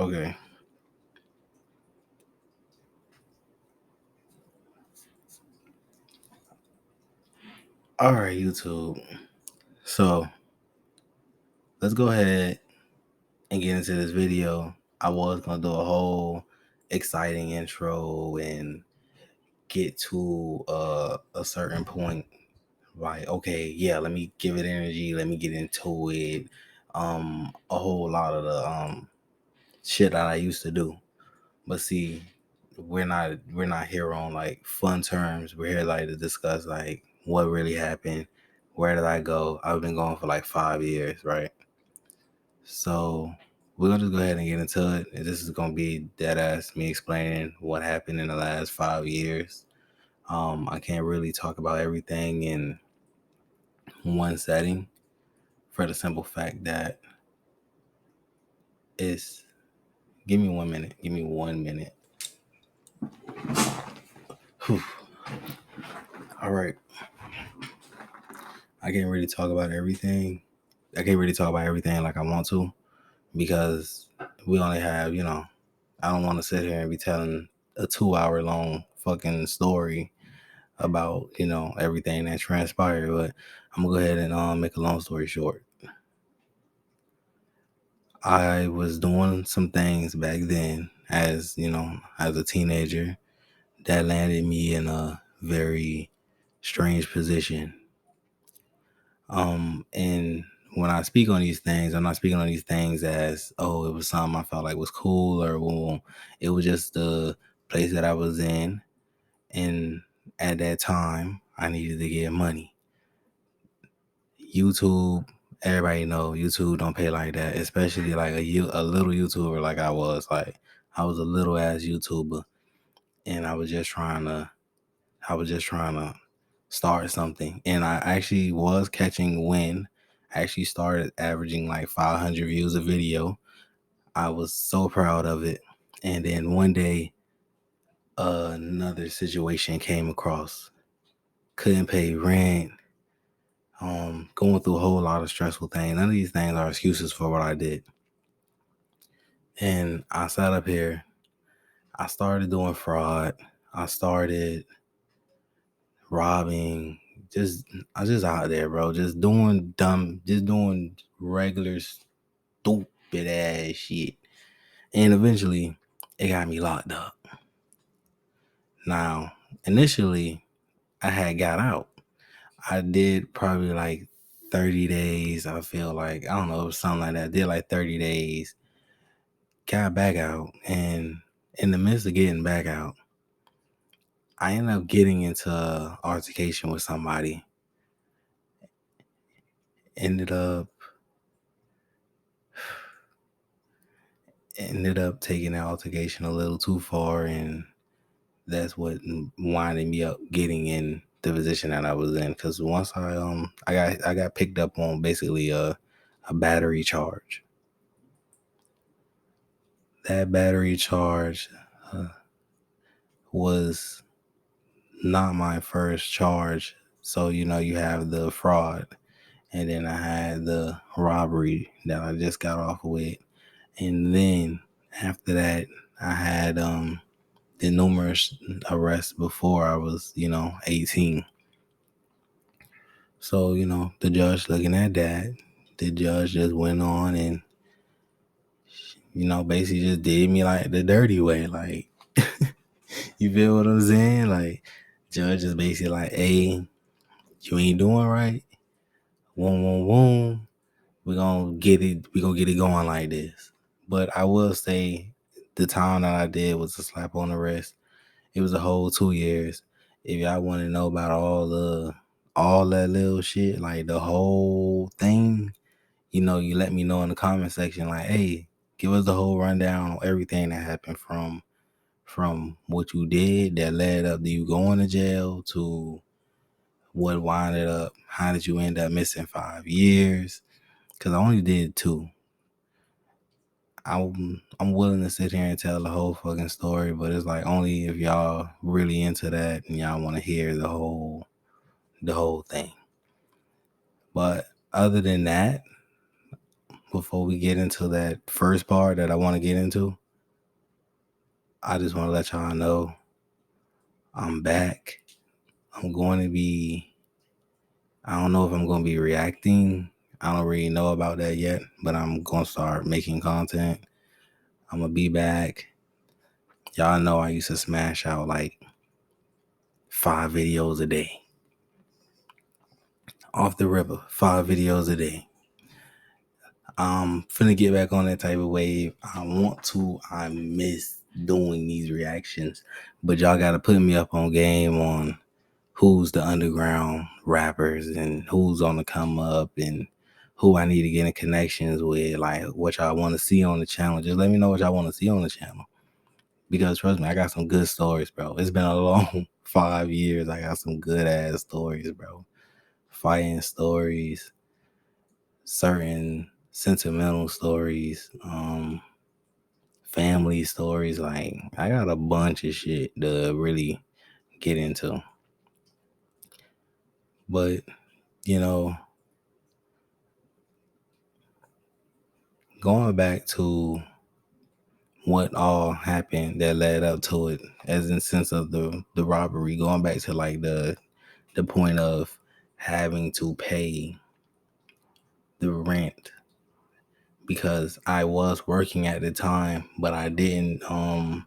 Okay. All right, YouTube. So let's go ahead and get into this video. I was gonna do a whole exciting intro and get to a certain point. Like, okay, yeah, let me give it energy. Let me get into it. A whole lot of the shit that I used to do. But see, we're not here on like fun terms. We're here like to discuss like what really happened. Where did I go? I've been going for like 5 years, right? So we're gonna just go ahead and get into it. And this is gonna be dead ass me explaining what happened in the last 5 years. I can't really talk about everything in one setting for the simple fact that it's give me 1 minute. Give me 1 minute. Whew. All right. I can't really talk about everything. I can't really talk about everything like I want to because we only have, I don't want to sit here and be telling a 2-hour long fucking story about, everything that transpired. But I'm gonna go ahead and make a long story short. I was doing some things back then as a teenager that landed me in a very strange position. And when I speak on these things, I'm not speaking on these things as, oh, it was something I felt like was cool or well, it was just the place that I was in. And at that time, I needed to get money. YouTube, everybody know YouTube don't pay like that, especially like a little YouTuber like I was. Like I was a little ass YouTuber, and I was just trying to start something. And I actually was catching wind. I actually started averaging like 500 views a video. I was so proud of it. And then one day, another situation came across. Couldn't pay rent. Going through a whole lot of stressful things. None of these things are excuses for what I did. And I sat up here. I started doing fraud. I started robbing. I was just out there, bro. Just doing regular stupid ass shit. And eventually it got me locked up. Now, initially I had got out. I did probably like 30 days. I feel like, I don't know, something like that. I did like 30 days, got back out. And in the midst of getting back out, I ended up getting into an altercation with somebody. Ended up taking that altercation a little too far, and that's what winded me up getting in the position that I was in. Because once I got picked up on basically a battery charge. That battery charge was not my first charge. So you have the fraud, and then I had the robbery that I just got off with, and then after that I had the numerous arrests before I was 18. So the judge looking at that, the judge just went on and basically just did me like the dirty way. Like, you feel what I'm saying? Like, judge is basically like, hey, you ain't doing right. Boom. We're gonna get it going like this. But I will say the time that I did was a slap on the wrist. It was a whole 2 years. If y'all want to know about all that little shit, like the whole thing, you let me know in the comment section. Like, hey, give us the whole rundown on everything that happened from what you did that led up to you going to jail to what winded up. How did you end up missing 5 years? Because I only did 2. I'm willing to sit here and tell the whole fucking story, but it's like only if y'all really into that and y'all want to hear the whole thing. But other than that, before we get into that first part that I want to get into, I just want to let y'all know I'm back. I'm going to be, I don't know if I'm going to be reacting. I don't really know about that yet, but I'm going to start making content. I'm going to be back. Y'all know I used to smash out like 5 videos a day. Off the ripper, 5 videos a day. I'm finna get back on that type of wave. I miss doing these reactions, but y'all gotta put me up on game on who's the underground rappers and who's on the come up and who I need to get in connections with, like what y'all want to see on the channel. Just let me know what y'all want to see on the channel, because trust me, I got some good stories, bro. It's been a long 5 years. I got some good ass stories, bro. Fighting stories, certain sentimental stories, family stories. Like, I got a bunch of shit to really get into. But, you know, going back to what all happened that led up to it, as in sense of the robbery, going back to like the point of having to pay the rent, because I was working at the time, but I didn't go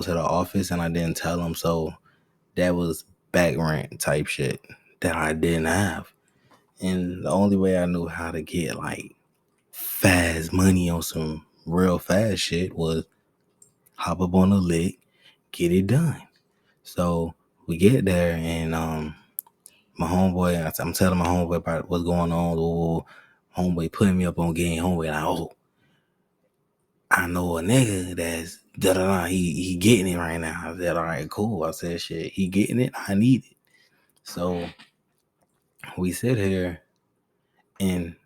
to the office and I didn't tell them. So that was back rent type shit that I didn't have. And the only way I knew how to get like fast money on some real fast shit was hop up on the lick, get it done. So we get there and my homeboy, I'm telling my homeboy about what's going on. Oh, homeboy putting me up on game. Homeboy like, oh, I know a nigga that's da-da-da, he getting it right now. I said, all right, cool. I said, shit, he getting it, I need it. So we sit here and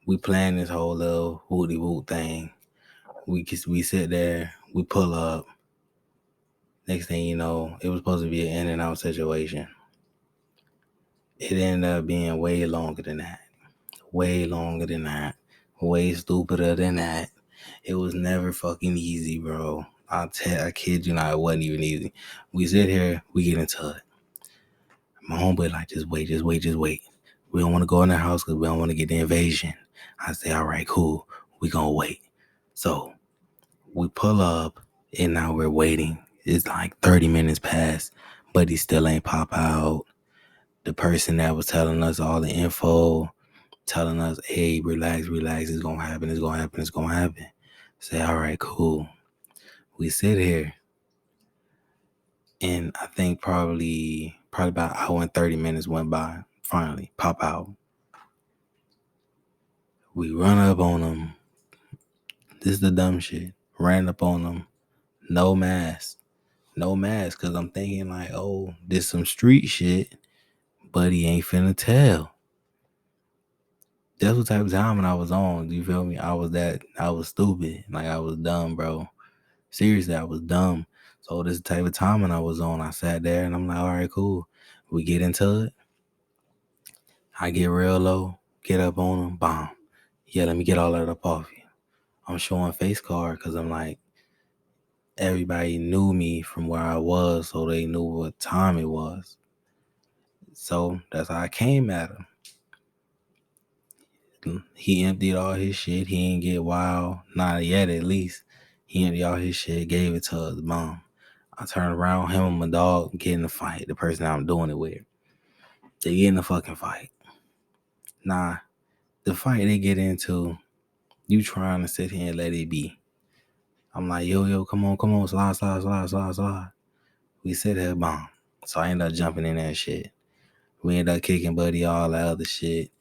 we plan this whole little woody woot thing. We sit there, we pull up. Next thing you know, it was supposed to be an in and out situation. It ended up being way longer than that. Way longer than that. Way stupider than that. It was never fucking easy, bro. I kid you not, it wasn't even easy. We sit here, we get into it. My homeboy like, just wait. We don't want to go in the house because we don't want to get the invasion. I say, all right, cool. We gonna wait. So we pull up and now we're waiting. It's like 30 minutes past, but he still ain't pop out. The person that was telling us all the info, telling us, hey, relax, it's gonna happen. Say, all right, cool. We sit here, and I think probably about an hour and 30 minutes went by. Finally, pop out. We run up on them. This is the dumb shit. Ran up on them. No mask, because I'm thinking like, oh, this some street shit, but he ain't finna tell. That's what type of timing I was on. You feel me? I was stupid. Like, I was dumb, bro. Seriously, I was dumb. So this type of timing I was on. I sat there and I'm like, all right, cool. We get into it. I get real low, get up on them, bomb. Yeah, let me get all that up off you. I'm showing face card because I'm like, everybody knew me from where I was, so they knew what time it was. So that's how I came at him. He emptied all his shit. He ain't get wild. Not yet, at least. He emptied all his shit, gave it to his mom. I turned around, him and my dog get in the fight. The person I'm doing it with. They get in the fucking fight. Nah, the fight they get into, you trying to sit here and let it be. I'm like, yo, come on, slide. We sit there, bomb. So I end up jumping in that shit. We end up kicking Buddy, all that other shit.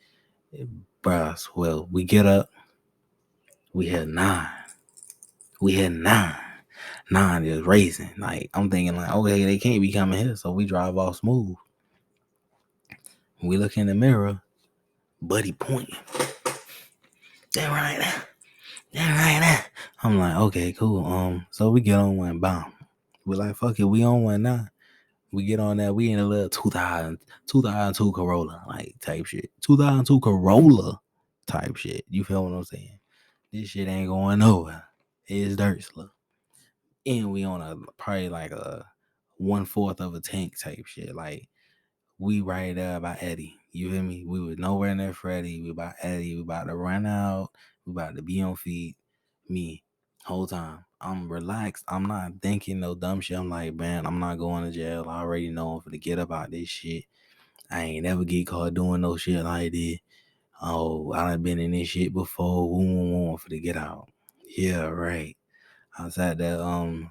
Bruh, well, we get up. We had 9. Nine just racing. Like, I'm thinking like, okay, they can't be coming here. So we drive off smooth. We look in the mirror. Buddy pointing. They're right there. I'm like, okay, cool. So we get on one, bomb. We're like, fuck it, we on one now. We get on that. We in a little 2002 Corolla, like type shit. 2002 Corolla. type shit. You feel what I'm saying? This shit ain't going nowhere. It's dirt slow. And we on a probably like a 1/4 of a tank type shit. Like we right there by Eddie. You feel me? We was nowhere near Freddie. We about Eddie. We about to run out. We about to be on feet. Me, whole time. I'm relaxed. I'm not thinking no dumb shit. I'm like, man, I'm not going to jail. I already know I'm finna get about this shit. I ain't never get caught doing no shit like this. Oh, I done been in this shit before. I'm finna get out. Yeah, right. I was at that,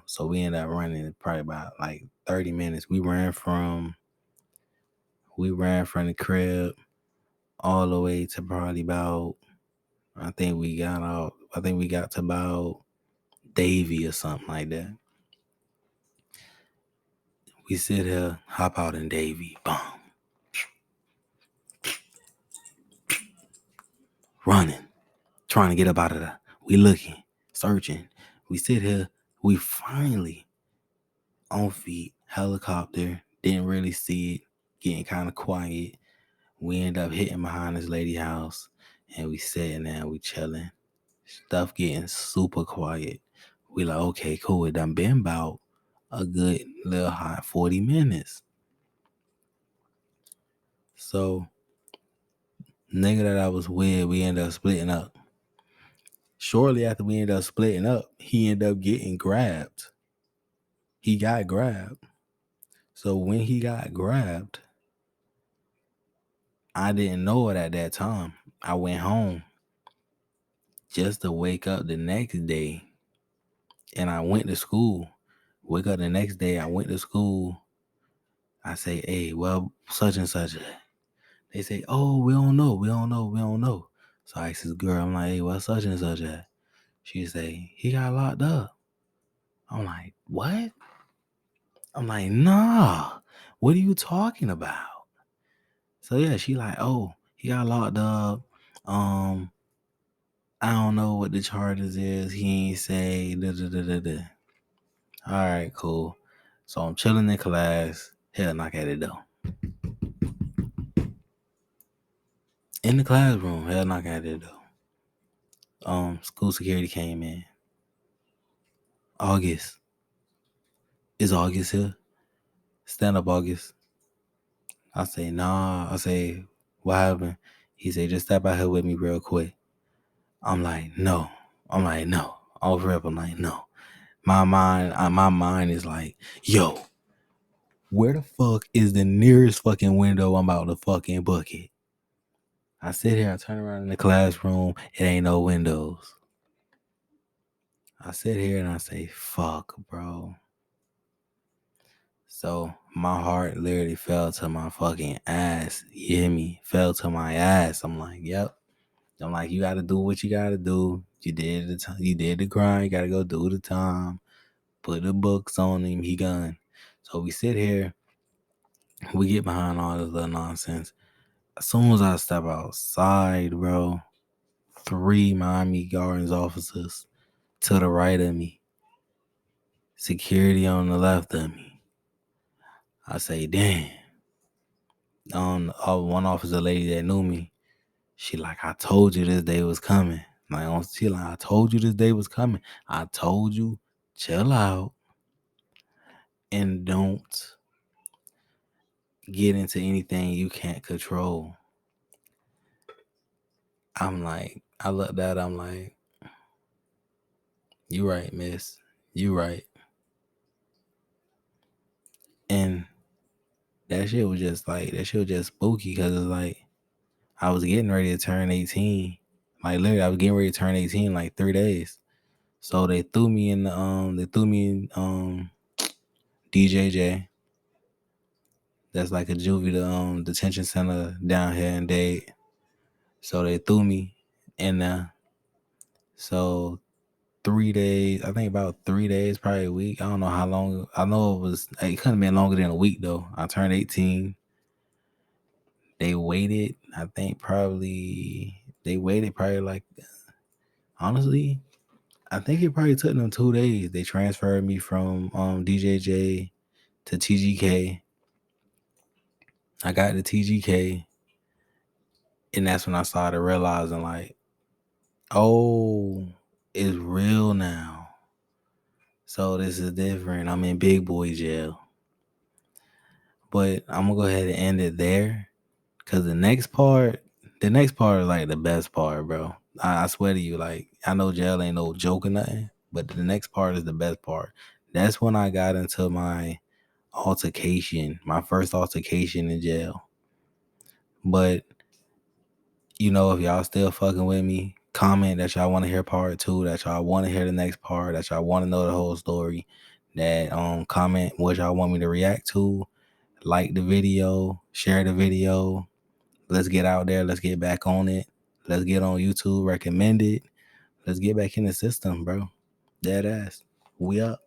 so we ended up running probably about like 30 minutes. We ran from the crib all the way to probably about, I think we got to about Davy or something like that. We sit here, hop out in Davy, boom, running, trying to get up out of there. We looking, searching. We sit here, we finally on feet, helicopter, didn't really see it, getting kind of quiet. We end up hitting behind this lady house, and we sitting there, we chilling. Stuff getting super quiet. We like, okay, cool. It done been about a good little hot 40 minutes. So, nigga that I was with, we ended up splitting up. Shortly after we ended up splitting up, he ended up getting grabbed. He got grabbed. So when he got grabbed, I didn't know it at that time. I went home just to wake up the next day, and I went to school. Wake up the next day, I went to school. I say, hey, well, such and such. They say, oh, we don't know. So I asked this girl, I'm like, hey, what's such and such at? She say, he got locked up. I'm like, what? I'm like, nah, what are you talking about? So yeah, she like, oh, he got locked up. I don't know what the charges is. He ain't say da. All right, cool. So I'm chilling in class. Hell, knock at it though. In the classroom, hell, knock at it though. School security came in. August. Is August here? Stand up, August. I say, nah. I say, what happened? He said, just step out here with me real quick. I'm like, no. I'm like, no. Off rip, I'm like, no. My mind is like, yo, where the fuck is the nearest fucking window I'm about to fucking book it? I sit here, I turn around in the classroom, it ain't no windows. I sit here and I say, fuck, bro. So my heart literally fell to my fucking ass. You hear me? Fell to my ass. I'm like, yep. I'm like, you gotta do what you gotta do. You did the time. You did the grind. You gotta go do the time. Put the books on him. He gone. So we sit here. We get behind all this little nonsense. As soon as I step outside, bro, 3 Miami Gardens officers to the right of me. Security on the left of me. I say, damn. One officer lady that knew me, she like, I told you this day was coming. She like, I told you this day was coming. I told you, chill out and don't get into anything you can't control. I'm like, I looked at her, I'm like, you right, miss. You right. And that shit was just spooky because it's like, I was getting ready to turn 18. Like literally, I was getting ready to turn 18 in like 3 days. So they threw me in DJJ. That's like a juvie detention center down here in Dade. So they threw me in there. So 3 days, I think about 3 days, probably a week. I don't know how long. I know it couldn't have been longer than a week though. I turned 18. They waited probably like, honestly, I think it probably took them 2 days. They transferred me from DJJ to TGK. I got to TGK. And that's when I started realizing, like, oh, it's real now. So this is different. I'm in big boy jail. But I'm gonna go ahead and end it there. Cause the next part is like the best part, bro. I swear to you, like, I know jail ain't no joke or nothing, but the next part is the best part. That's when I got into my first altercation in jail. But you know, if y'all still fucking with me, comment that y'all want to hear part 2, that y'all want to hear the next part, that y'all want to know the whole story, that comment what y'all want me to react to, like the video, share the video. Let's get out there, let's get back on it. Let's get on YouTube, recommend it. Let's get back in the system, bro. Dead ass. We up.